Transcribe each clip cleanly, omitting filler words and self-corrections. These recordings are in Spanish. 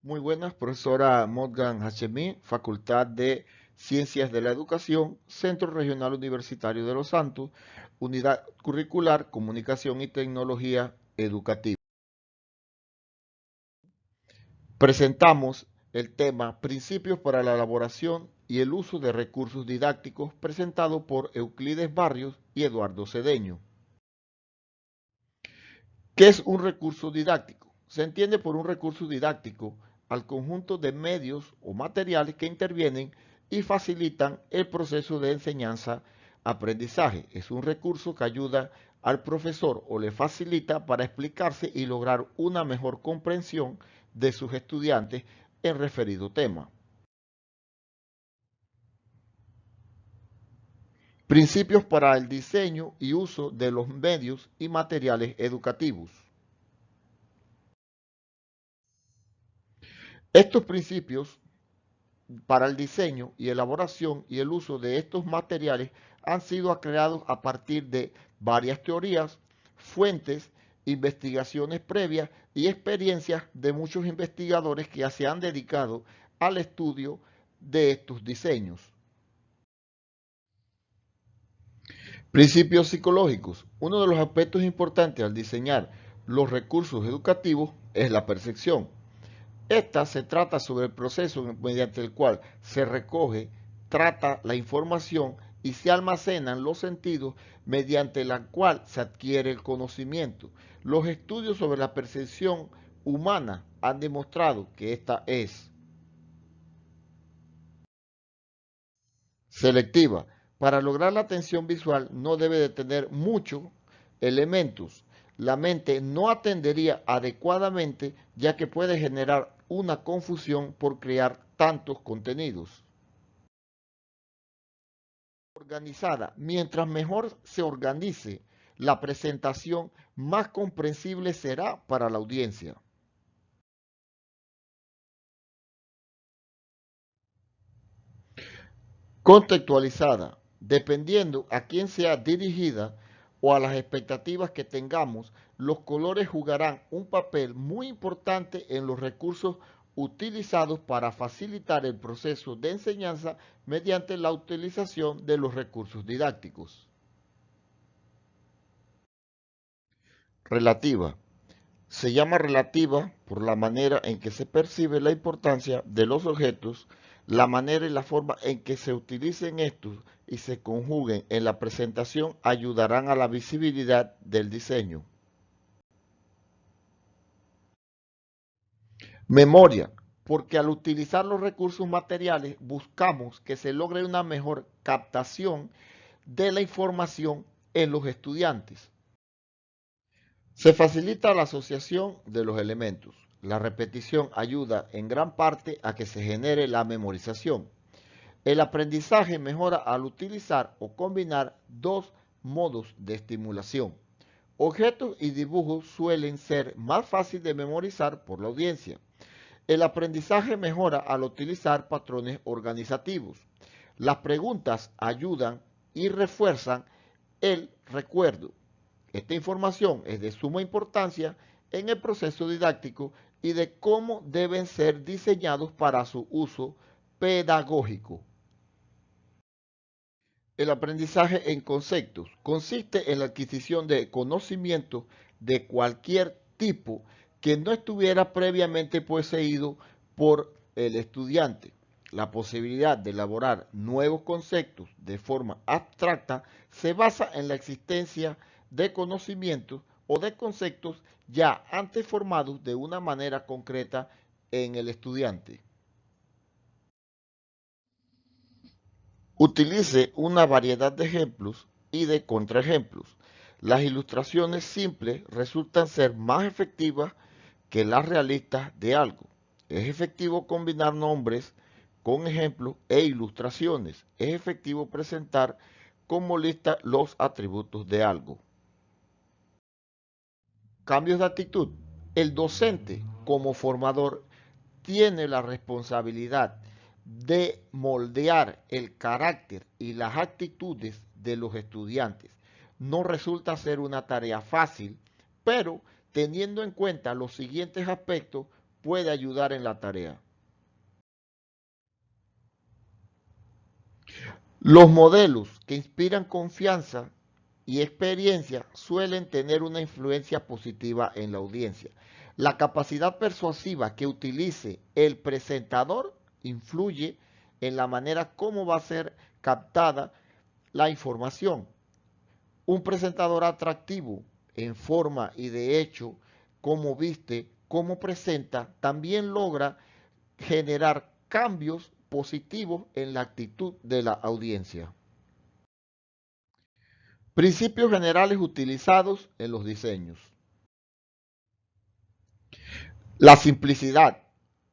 Muy buenas, profesora Morgan Hashemi, Facultad de Ciencias de la Educación, Centro Regional Universitario de Los Santos, Unidad Curricular, Comunicación y Tecnología Educativa. Presentamos el tema Principios para la elaboración y el uso de recursos didácticos, presentado por Euclides Barrios y Eduardo Cedeño. ¿Qué es un recurso didáctico? Se entiende por un recurso didáctico al conjunto de medios o materiales que intervienen y facilitan el proceso de enseñanza-aprendizaje. Es un recurso que ayuda al profesor o le facilita para explicarse y lograr una mejor comprensión de sus estudiantes en referido tema. Principios para el diseño y uso de los medios y materiales educativos. Estos principios para el diseño y elaboración y el uso de estos materiales han sido creados a partir de varias teorías, fuentes, investigaciones previas y experiencias de muchos investigadores que se han dedicado al estudio de estos diseños. Principios psicológicos. Uno de los aspectos importantes al diseñar los recursos educativos es la percepción. Esta se trata sobre el proceso mediante el cual se recoge, trata la información y se almacenan los sentidos mediante la cual se adquiere el conocimiento. Los estudios sobre la percepción humana han demostrado que esta es selectiva. Para lograr la atención visual no debe de tener muchos elementos. La mente no atendería adecuadamente ya que puede generar una confusión por crear tantos contenidos. Organizada. Mientras mejor se organice la presentación, más comprensible será para la audiencia. Contextualizada, dependiendo a quién sea dirigida o a las expectativas que tengamos, los colores jugarán un papel muy importante en los recursos utilizados para facilitar el proceso de enseñanza mediante la utilización de los recursos didácticos. Relativa. Se llama relativa por la manera en que se percibe la importancia de los objetos, la manera y la forma en que se utilicen estos y se conjuguen en la presentación ayudarán a la visibilidad del diseño. Memoria, porque al utilizar los recursos materiales buscamos que se logre una mejor captación de la información en los estudiantes. Se facilita la asociación de los elementos. La repetición ayuda en gran parte a que se genere la memorización. El aprendizaje mejora al utilizar o combinar dos modos de estimulación. Objetos y dibujos suelen ser más fáciles de memorizar por la audiencia. El aprendizaje mejora al utilizar patrones organizativos. Las preguntas ayudan y refuerzan el recuerdo. Esta información es de suma importancia en el proceso didáctico y de cómo deben ser diseñados para su uso pedagógico. El aprendizaje en conceptos consiste en la adquisición de conocimientos de cualquier tipo que no estuviera previamente poseído por el estudiante. La posibilidad de elaborar nuevos conceptos de forma abstracta se basa en la existencia de conocimientos o de conceptos ya antes formados de una manera concreta en el estudiante. Utilice una variedad de ejemplos y de contraejemplos. Las ilustraciones simples resultan ser más efectivas que las realistas de algo. Es efectivo combinar nombres con ejemplos e ilustraciones. Es efectivo presentar como lista los atributos de algo. Cambios de actitud. El docente como formador tiene la responsabilidad de moldear el carácter y las actitudes de los estudiantes. No resulta ser una tarea fácil, pero teniendo en cuenta los siguientes aspectos puede ayudar en la tarea. Los modelos que inspiran confianza y experiencia suelen tener una influencia positiva en la audiencia. La capacidad persuasiva que utilice el presentador influye en la manera como va a ser captada la información. Un presentador atractivo en forma y de hecho, cómo viste, cómo presenta, también logra generar cambios positivos en la actitud de la audiencia. Principios generales utilizados en los diseños. La simplicidad,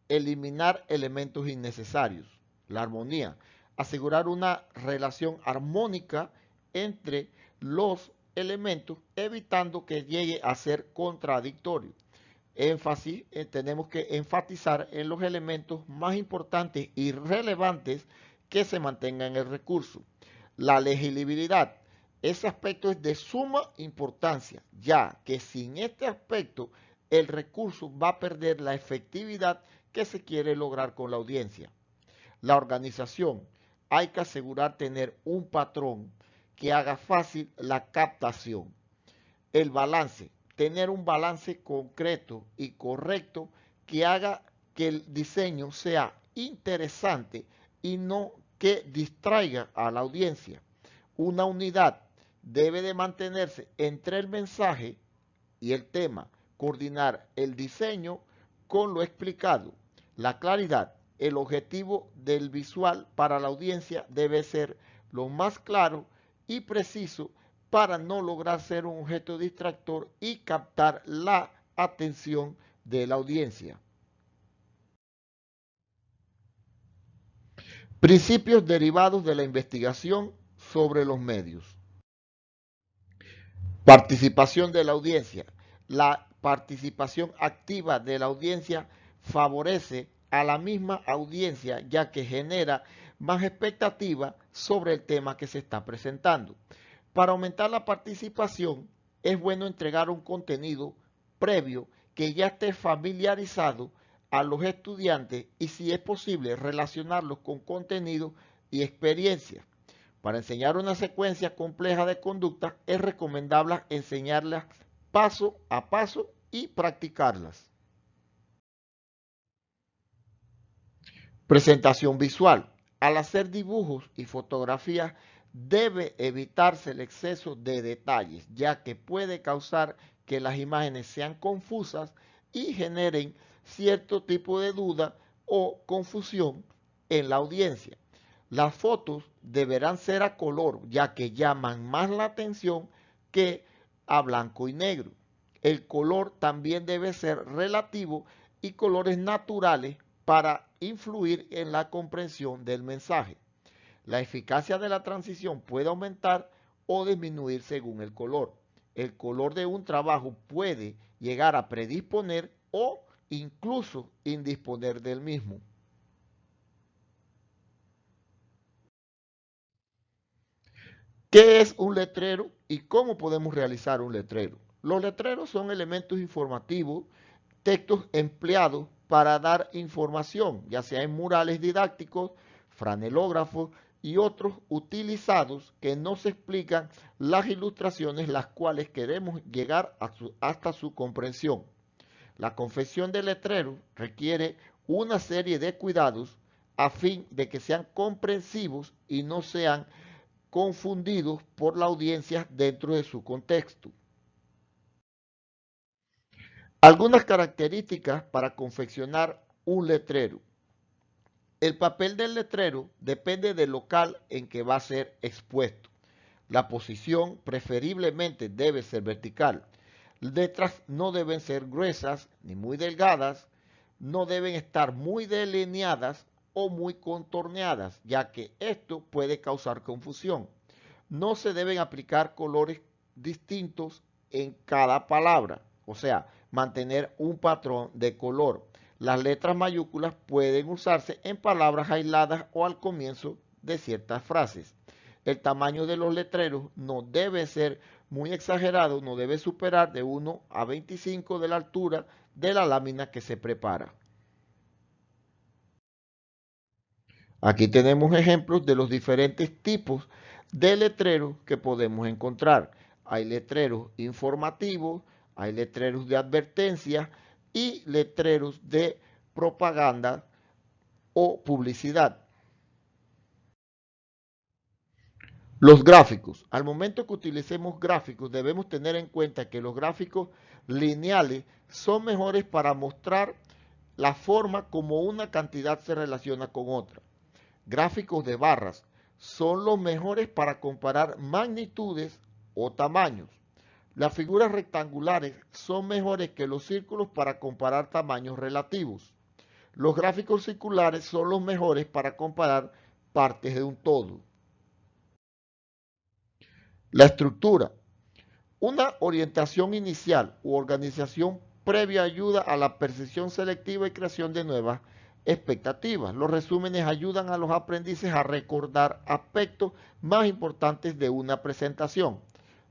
eliminar elementos innecesarios. La armonía, asegurar una relación armónica entre los elementos, evitando que llegue a ser contradictorio. Énfasis, tenemos que enfatizar en los elementos más importantes y relevantes que se mantengan en el recurso. La legibilidad, ese aspecto es de suma importancia, ya que sin este aspecto el recurso va a perder la efectividad que se quiere lograr con la audiencia. La organización, hay que asegurar tener un patrón que haga fácil la captación. El balance, tener un balance concreto y correcto que haga que el diseño sea interesante y no que distraiga a la audiencia. Una unidad debe de mantenerse entre el mensaje y el tema, coordinar el diseño con lo explicado. La claridad, el objetivo del visual para la audiencia debe ser lo más claro y preciso para no lograr ser un objeto distractor y captar la atención de la audiencia. Principios derivados de la investigación sobre los medios. Participación de la audiencia. La participación activa de la audiencia favorece a la misma audiencia ya que genera más expectativa sobre el tema que se está presentando. Para aumentar la participación es bueno entregar un contenido previo que ya esté familiarizado a los estudiantes y si es posible relacionarlos con contenido y experiencia. Para enseñar una secuencia compleja de conductas es recomendable enseñarlas paso a paso y practicarlas. Presentación visual. Al hacer dibujos y fotografías debe evitarse el exceso de detalles, ya que puede causar que las imágenes sean confusas y generen cierto tipo de duda o confusión en la audiencia. Las fotos deberán ser a color, ya que llaman más la atención que a blanco y negro. El color también debe ser relativo y colores naturales para influir en la comprensión del mensaje. La eficacia de la transición puede aumentar o disminuir según el color. El color de un trabajo puede llegar a predisponer o incluso indisponer del mismo. ¿Qué es un letrero y cómo podemos realizar un letrero? Los letreros son elementos informativos, textos empleados para dar información, ya sea en murales didácticos, franelógrafos y otros utilizados que nos explican las ilustraciones las cuales queremos llegar hasta su comprensión. La confección de letreros requiere una serie de cuidados a fin de que sean comprensivos y no sean confundidos por la audiencia dentro de su contexto. Algunas características para confeccionar un letrero. El papel del letrero depende del local en que va a ser expuesto. La posición preferiblemente debe ser vertical. Letras no deben ser gruesas ni muy delgadas, no deben estar muy delineadas o muy contorneadas, ya que esto puede causar confusión. No se deben aplicar colores distintos en cada palabra, o sea, mantener un patrón de color. Las letras mayúsculas pueden usarse en palabras aisladas o al comienzo de ciertas frases. El tamaño de los letreros no debe ser muy exagerado, no debe superar de 1 a 25 de la altura de la lámina que se prepara. Aquí tenemos ejemplos de los diferentes tipos de letreros que podemos encontrar. Hay letreros informativos, hay letreros de advertencia y letreros de propaganda o publicidad. Los gráficos. Al momento que utilicemos gráficos, debemos tener en cuenta que los gráficos lineales son mejores para mostrar la forma como una cantidad se relaciona con otra. Gráficos de barras son los mejores para comparar magnitudes o tamaños. Las figuras rectangulares son mejores que los círculos para comparar tamaños relativos. Los gráficos circulares son los mejores para comparar partes de un todo. La estructura. Una orientación inicial u organización previa ayuda a la percepción selectiva y creación de nuevas expectativas. Los resúmenes ayudan a los aprendices a recordar aspectos más importantes de una presentación.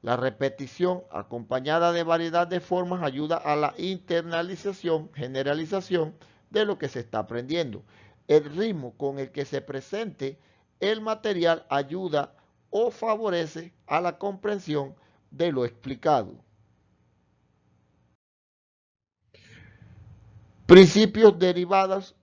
La repetición acompañada de variedad de formas ayuda a la internalización, generalización de lo que se está aprendiendo. El ritmo con el que se presente el material ayuda o favorece a la comprensión de lo explicado. Principios derivados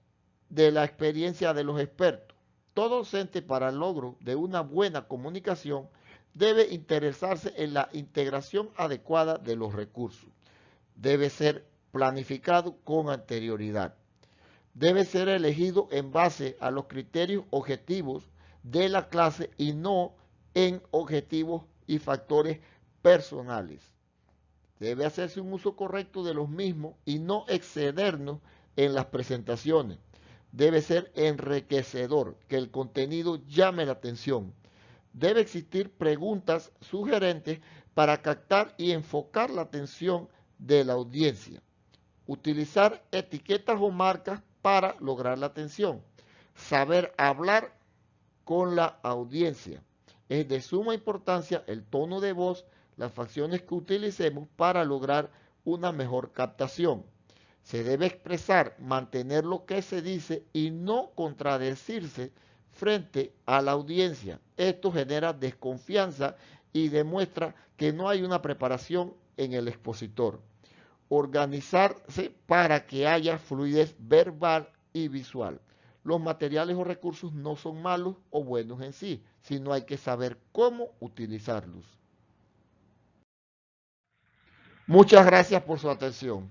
de la experiencia de los expertos. Todo docente para el logro de una buena comunicación debe interesarse en la integración adecuada de los recursos. Debe ser planificado con anterioridad. Debe ser elegido en base a los criterios objetivos de la clase y no en objetivos y factores personales. Debe hacerse un uso correcto de los mismos y no excedernos en las presentaciones. Debe ser enriquecedor, que el contenido llame la atención. Debe existir preguntas sugerentes para captar y enfocar la atención de la audiencia. Utilizar etiquetas o marcas para lograr la atención. Saber hablar con la audiencia. Es de suma importancia el tono de voz, las facciones que utilicemos para lograr una mejor captación. Se debe expresar, mantener lo que se dice y no contradecirse frente a la audiencia. Esto genera desconfianza y demuestra que no hay una preparación en el expositor. Organizarse para que haya fluidez verbal y visual. Los materiales o recursos no son malos o buenos en sí, sino hay que saber cómo utilizarlos. Muchas gracias por su atención.